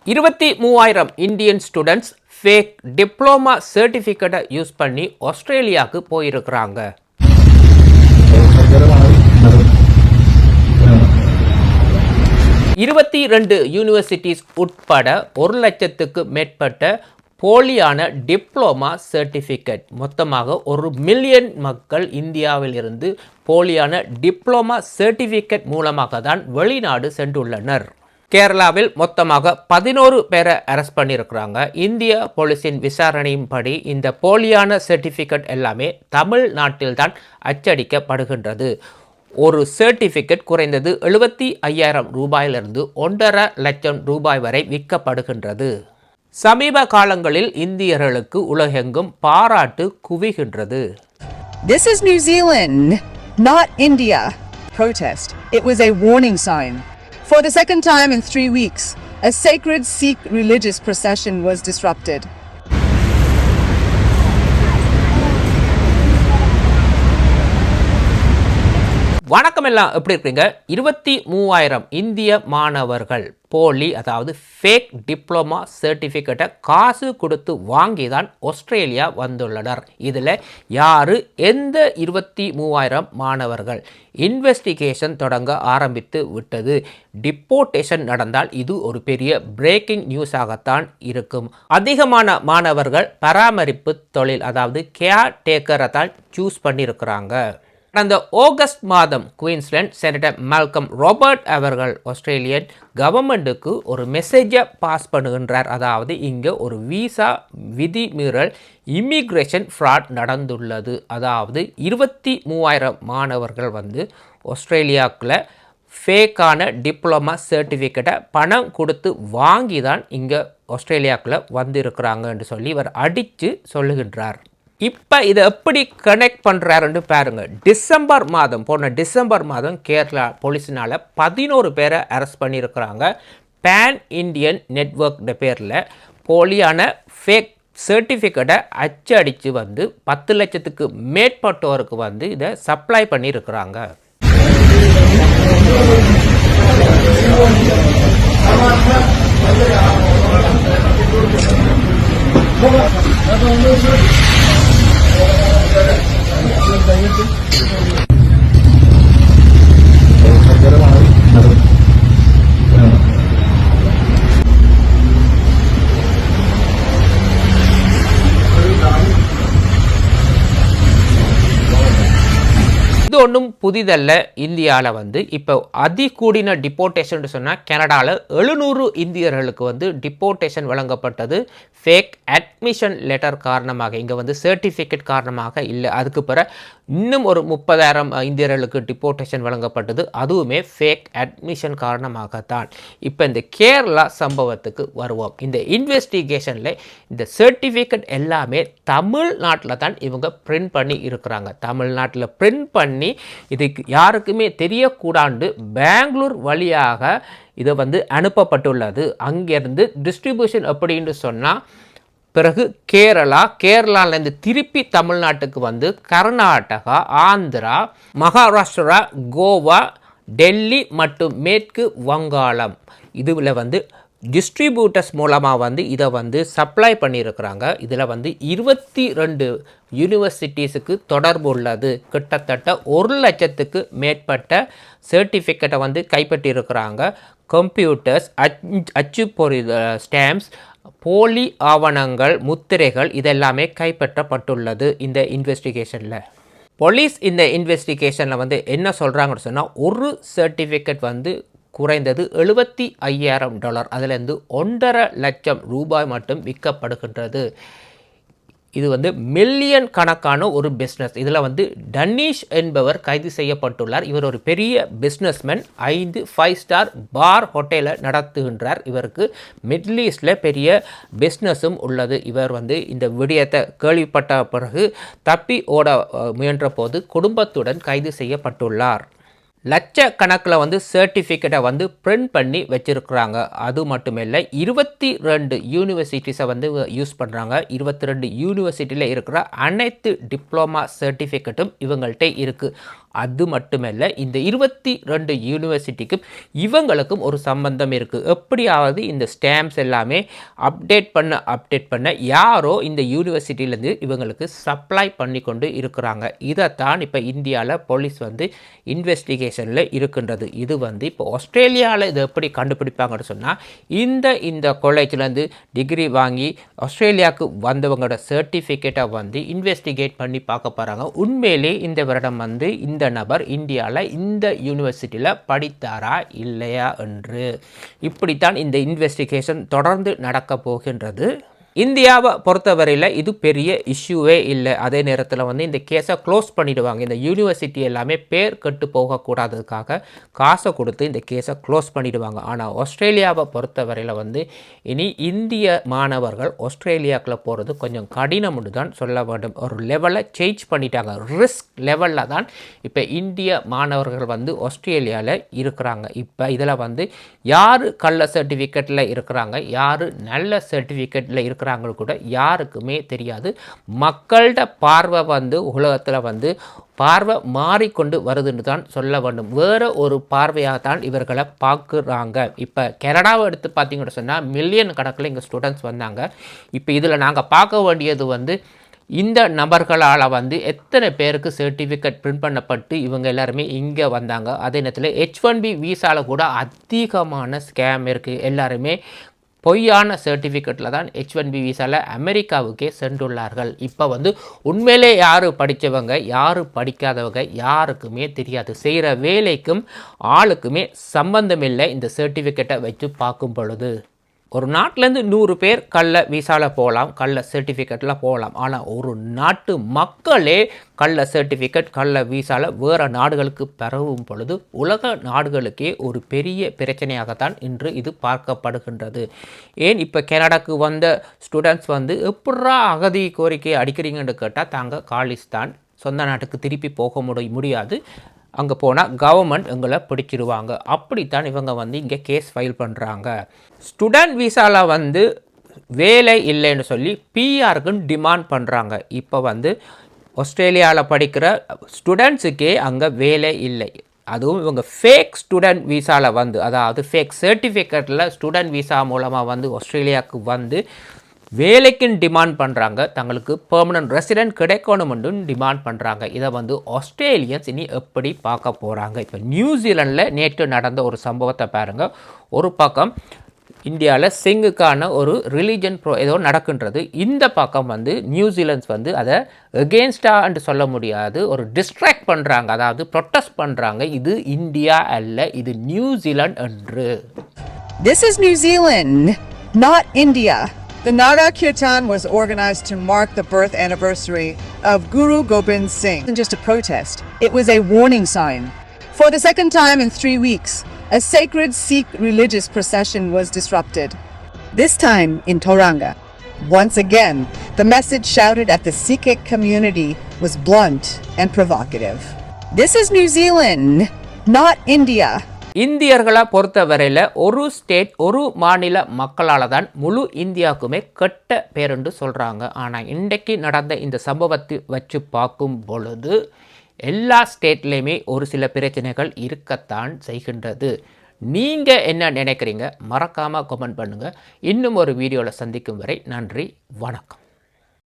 23,000 Indian students fake diploma சர்டிஃபிகேட்டை use பண்ணி ஆஸ்திரேலியாவுக்கு போயிருக்கிறாங்க. 22 யூனிவர்சிட்டிஸ் உட்பட 1,00,000க்கு மேற்பட்ட போலியான டிப்ளோமா சர்டிஃபிகேட், மொத்தமாக 1 மில்லியன் மக்கள் இந்தியாவில் இருந்து போலியான டிப்ளோமா சர்டிஃபிகேட் மூலமாக தான் வெளிநாடு சென்றுள்ளனர். கேரளாவில் மொத்தமாக 11 பேரை அரெஸ்ட் பண்ணியிருக்கிறாங்க. இந்திய போலீஸின் விசாரணையின்படி இந்த போலியான சர்டிஃபிகேட் எல்லாமே தமிழ்நாட்டில்தான் அச்சடிக்கப்படுகின்றது. ஒரு சர்டிஃபிகேட் குறைந்தது 75,000 ரூபாயிலிருந்து 1,50,000 லட்சம் ரூபாய் வரை விற்கப்படுகின்றது. சமீப காலங்களில் இந்தியர்களுக்கு உலகெங்கும் பாராட்டு குவிகின்றது. This is New Zealand, not India. Protest. It was a warning sign. For the second time in 3 weeks, a sacred Sikh religious procession was disrupted. வணக்கம், எல்லாம் எப்படி இருக்கீங்க? 23,000 இந்திய மாணவர்கள் போலி, அதாவது ஃபேக் டிப்ளமா சர்டிஃபிகேட்டை காசு கொடுத்து வாங்கி தான் ஆஸ்திரேலியா வந்துள்ளனர். இதில் யார், எந்த 23,000 மாணவர்கள்? இன்வெஸ்டிகேஷன் தொடங்க ஆரம்பித்து விட்டது. டிப்போர்டேஷன் நடந்தால் இது ஒரு பெரிய பிரேக்கிங் நியூஸாகத்தான் இருக்கும். அதிகமான மாணவர்கள் பராமரிப்பு தொழில், அதாவது கேர் டேக்கரை தான் சூஸ் பண்ணியிருக்கிறாங்க. கடந்த ஆகஸ்ட் மாதம் குயின்ஸ்லாந்து செனட்டர் மால்கம் ராபர்ட் அவர்கள் ஆஸ்திரேலியன் கவர்மெண்ட்டுக்கு ஒரு மெசேஜை பாஸ் பண்ணுகின்றார். அதாவது இங்கே ஒரு விசா விதிமீறல், இமிக்ரேஷன் ஃப்ராட் நடந்துள்ளது. அதாவது 23,000 மாணவர்கள் ஆஸ்திரேலியாவுக்குள்ள ஃபேக்கான டிப்ளமா சர்டிஃபிகேட்டை பணம் கொடுத்து வாங்கி தான் இங்கே ஆஸ்திரேலியாவுக்குள்ளே வந்திருக்கிறாங்கன்னு சொல்லி இவர் அடித்து சொல்லுகின்றார். இப்போ இதை எப்படி கனெக்ட் பண்ணுறாருன்னு பாருங்கள். போன டிசம்பர் மாதம் கேரளா போலீஸினால் 11 பேரை அரெஸ்ட் பண்ணியிருக்கிறாங்க. பேன் இண்டியன் நெட்வொர்க் பேரில் போலியான ஃபேக் சர்டிஃபிகேட்டை அச்சடித்து 10 லட்சத்துக்கு மேற்பட்டோருக்கு இதை சப்ளை பண்ணியிருக்கிறாங்க. இது ஒன்றும் புதிதல்ல. இந்தியாவில் இப்போ அதிகூடின டிப்போர்டேஷன் சொன்னால் கனடாவில் 700 இந்தியர்களுக்கு டிப்போர்டேஷன் வழங்கப்பட்டது ஃபேக் அட்மிஷன் லெட்டர் காரணமாக. இங்கே சர்டிஃபிகேட் காரணமாக இல்லை. அதுக்கு பிறகு இன்னும் ஒரு 30,000 இந்தியர்களுக்கு டிப்போர்டேஷன் வழங்கப்பட்டது, அதுவுமே ஃபேக் அட்மிஷன் காரணமாகத்தான். இப்போ இந்த கேரளா சம்பவத்துக்கு வருவோம். இந்த இன்வெஸ்டிகேஷனில் இந்த சர்டிஃபிகேட் எல்லாமே தமிழ்நாட்டில் தான் இவங்க பிரிண்ட் பண்ணி இருக்கிறாங்க. தமிழ்நாட்டில் பிரிண்ட் பண்ணி இதுக்கு யாருக்குமே தெரியக்கூடாது பெங்களூர் வழியாக இதை அனுப்பப்பட்டுள்ளது. அங்கேருந்து டிஸ்ட்ரிபியூஷன் அப்படின்னு சொன்னால் பிறகு கேரளாலேருந்து திருப்பி தமிழ்நாட்டுக்கு கர்நாடகா, ஆந்திரா, மகாராஷ்டிரா, கோவா, டெல்லி மற்றும் மேற்கு வங்காளம் இதில் டிஸ்ட்ரிபியூட்டர்ஸ் மூலமாக இதை சப்ளை பண்ணியிருக்கிறாங்க. இதில் 22 யூனிவர்சிட்டிஸுக்கு தொடர்பு உள்ளது. கிட்டத்தட்ட 1 லட்சத்துக்கு மேற்பட்ட சர்டிஃபிகேட்டை கைப்பற்றியிருக்கிறாங்க. கம்ப்யூட்டர்ஸ், அச்சுப்பொறி ஸ்டாம்ப்ஸ், போலி ஆவணங்கள், முத்திரைகள் இதெல்லாமே கைப்பற்றப்பட்டுள்ளது. இந்த இன்வெஸ்டிகேஷனில் போலீஸ் இந்த இன்வெஸ்டிகேஷனில் என்ன சொல்கிறாங்கன்னு சொன்னால், ஒரு சர்டிஃபிகேட் குறைந்தது $75,000, அதிலிருந்து 1,50,000 லட்சம் ரூபாய் மட்டும் விற்கப்படுகின்றது. இது மில்லியன் கணக்கான ஒரு பிஸ்னஸ். இதில் டனீஷ் என்பவர் கைது செய்யப்பட்டுள்ளார். இவர் ஒரு பெரிய பிஸ்னஸ்மேன். 5 ஸ்டார் பார் ஹோட்டலை நடத்துகின்றார். இவருக்கு மிடில் ஈஸ்டில் பெரிய பிஸ்னஸும் உள்ளது. இவர் இந்த விடயத்தை கேள்விப்பட்ட பிறகு தப்பி ஓட முயன்ற போது குடும்பத்துடன் கைது செய்யப்பட்டுள்ளார். லட்சக்கணக்கில் சர்டிஃபிகேட்டை பிரிண்ட் பண்ணி வச்சுருக்குறாங்க. அது மட்டும் இல்லை, 22 யூனிவர்சிட்டிஸை யூஸ் பண்ணுறாங்க. 22 யூனிவர்சிட்டியில் இருக்கிற அனைத்து டிப்ளமா சர்டிஃபிகேட்டும் இவங்கள்ட்ட இருக்குது. அது மட்டுமல்ல, இந்த 22 யூனிவர்சிட்டிக்கும் இவங்களுக்கும் ஒரு சம்பந்தம் இருக்குது. எப்படியாவது இந்த ஸ்டாம்ப்ஸ் எல்லாமே அப்டேட் பண்ண யாரோ இந்த யூனிவர்சிட்டியிலேருந்து இவங்களுக்கு சப்ளை பண்ணி கொண்டு இருக்கிறாங்க. இதைத்தான் இப்போ இந்தியாவில் போலீஸ் வந்து இன்வெஸ்டிகேஷனில் இருக்கின்றது. இது வந்து இப்போ ஆஸ்திரேலியாவில் இதை எப்படி கண்டுபிடிப்பாங்கன்னு சொன்னால், இந்த காலேஜ்லேருந்து டிகிரி வாங்கி ஆஸ்திரேலியாவுக்கு வந்தவங்களோட சர்டிஃபிகேட்டை வந்து இன்வெஸ்டிகேட் பண்ணி பார்க்க போகிறாங்க. உண்மையிலே இந்த வருடம் வந்து இந்த நபர் இந்தியாவில் இந்த யூனிவர்சிட்டியில் படித்தாரா இல்லையா என்று. இப்படித்தான் இந்த இன்வெஸ்டிகேஷன் தொடர்ந்து நடக்க போகின்றது. இந்தியாவை பொறுத்தவரையில் இது பெரிய இஷ்யூவே இல்லை. அதே நேரத்தில் வந்து இந்த கேஸை க்ளோஸ் பண்ணிவிடுவாங்க. இந்த யூனிவர்சிட்டி எல்லாமே பேர் கெட்டு போகக்கூடாததுக்காக காசை கொடுத்து இந்த கேஸை க்ளோஸ் பண்ணிவிடுவாங்க. ஆனால் ஆஸ்திரேலியாவை பொறுத்தவரையில் வந்து இனி இந்திய மாணவர்கள் ஆஸ்திரேலியாவுக்குள்ள போகிறது கொஞ்சம் கடினம்னு தான் சொல்ல வேண்டும். ஒரு லெவலை சேஞ்ச் பண்ணிட்டாங்க. ரிஸ்க் லெவலில் தான் இப்போ இந்திய மாணவர்கள் வந்து ஆஸ்திரேலியாவில் இருக்கிறாங்க. இப்போ இதில் வந்து யார் கள்ள சர்டிஃபிகேட்டில் இருக்கிறாங்க, யார் நல்ல சர்டிஃபிகேட்டில் இருக்கிறாங்க கூட யாருக்குமே தெரியாது. மக்கள்கிட்ட பார்வை வந்து உலகத்தில் வந்து பார்வை மாறிக்கொண்டு வருதுன்னு தான் சொல்ல வேண்டும். வேறு ஒரு பார்வையாக தான் இவர்களை பார்க்குறாங்க. இப்போ கனடாவை எடுத்து பார்த்தீங்கன்னு சொன்னால் மில்லியன் கணக்கில் இங்கே ஸ்டூடெண்ட்ஸ் வந்தாங்க. இப்போ இதில் நாங்கள் பார்க்க வேண்டியது வந்து இந்த நபர்களால் வந்து எத்தனை பேருக்கு சர்டிஃபிகேட் பிரிண்ட் பண்ணப்பட்டு இவங்க எல்லாருமே இங்கே வந்தாங்க. அதே நேரத்தில் H1B வீசாவில் கூட அதிகமான ஸ்கேம் இருக்குது. எல்லாருமே பொய்யான சர்டிஃபிகேட்டில் தான் H1B வீசாவில் அமெரிக்காவுக்கே சென்றுள்ளார்கள். இப்போ வந்து உண்மையிலே யார் படித்தவங்க யார் படிக்காதவங்க யாருக்குமே தெரியாது. செய்கிற வேலைக்கும் ஆளுக்குமே சம்பந்தமில்லை இந்த சர்டிஃபிகேட்டை வச்சு பார்க்கும் பொழுது. ஒரு நாட்டிலேருந்து 100 பேர் கள்ள வீசாவில் போகலாம், கள்ள சர்டிஃபிகேட்டில் போகலாம். ஆனால் ஒரு நாட்டு மக்களே கள்ள சர்டிஃபிகேட் கள்ள வீசாவில் வேறு நாடுகளுக்கு பரவும் பொழுது உலக நாடுகளுக்கே ஒரு பெரிய பிரச்சனையாகத்தான் இன்று இது பார்க்கப்படுகின்றது. ஏன் இப்போ கனடாக்கு வந்த ஸ்டூடெண்ட்ஸ் வந்து எப்படா அகதி கோரிக்கை அடிக்கிறீங்கன்னு கேட்டால் தாங்க காலிஸ்தான், சொந்த நாட்டுக்கு திருப்பி போக முடியாது, அங்கே போனால் கவர்மெண்ட் எங்களை பிடிச்சிருவாங்க. அப்படித்தான் இவங்க வந்து இங்கே கேஸ் ஃபைல் பண்ணுறாங்க. ஸ்டூடெண்ட் வீசாவில் வந்து வேலை இல்லைன்னு சொல்லி பிஆருக்குன்னு டிமாண்ட் பண்ணுறாங்க. இப்போ வந்து ஆஸ்திரேலியாவில் படிக்கிற ஸ்டூடெண்ட்ஸுக்கே அங்கே வேலை இல்லை. அதுவும் இவங்க ஃபேக் ஸ்டூடெண்ட் வீசாவில் வந்து, அதாவது ஃபேக் சர்டிஃபிகேட்டில் ஸ்டூடெண்ட் வீசா மூலமாக வந்து ஆஸ்திரேலியாவுக்கு வந்து வேலைக்குன்னு டிமாண்ட் பண்ணுறாங்க. தங்களுக்கு பெர்மனன்ட் ரெசிடென்ட் கிடைக்கணும்னு டிமாண்ட் பண்ணுறாங்க. இதை வந்து ஆஸ்திரேலியன்ஸ் இனி எப்படி பார்க்க போகிறாங்க? இப்போ நியூசிலாண்டில் நேற்று நடந்த ஒரு சம்பவத்தை பாருங்கள். ஒரு பக்கம் இந்தியாவில் சிங்குக்கான ஒரு ரிலீஜன் ஏதோ நடக்கின்றது. இந்த பக்கம் வந்து நியூசிலாண்ட்ஸ் வந்து அதை எகெயின்ஸ்டான்னு சொல்ல முடியாது, ஒரு டிஸ்ட்ராக்ட் பண்ணுறாங்க, அதாவது ப்ரொட்டஸ்ட் பண்ணுறாங்க. இது இந்தியா அல்ல, இது நியூசிலாந்து என்று. This is New Zealand, not India. The Naga Kirtan was organized to mark the birth anniversary of Guru Gobind Singh. It wasn't just a protest, it was a warning sign. For the second time in 3 weeks, a sacred Sikh religious procession was disrupted. This time in Tauranga. Once again, the message shouted at the Sikh community was blunt and provocative. This is New Zealand, not India. இந்தியர்களை பொறுத்தவரையில் ஒரு state ஒரு மாநில மக்களால் தான் முழு இந்தியாவுக்குமே கெட்ட பேருண்டு சொல்கிறாங்க. ஆனால் இன்றைக்கு நடந்த இந்த சம்பவத்தை வச்சு பார்க்கும் பொழுது எல்லா ஸ்டேட்லேயுமே ஒரு சில பிரச்சனைகள் இருக்கத்தான் செய்கின்றது. நீங்கள் என்ன நினைக்கிறீங்க? மறக்காமல் கமெண்ட் பண்ணுங்கள். இன்னும் ஒரு வீடியோவில் சந்திக்கும் வரை நன்றி, வணக்கம்.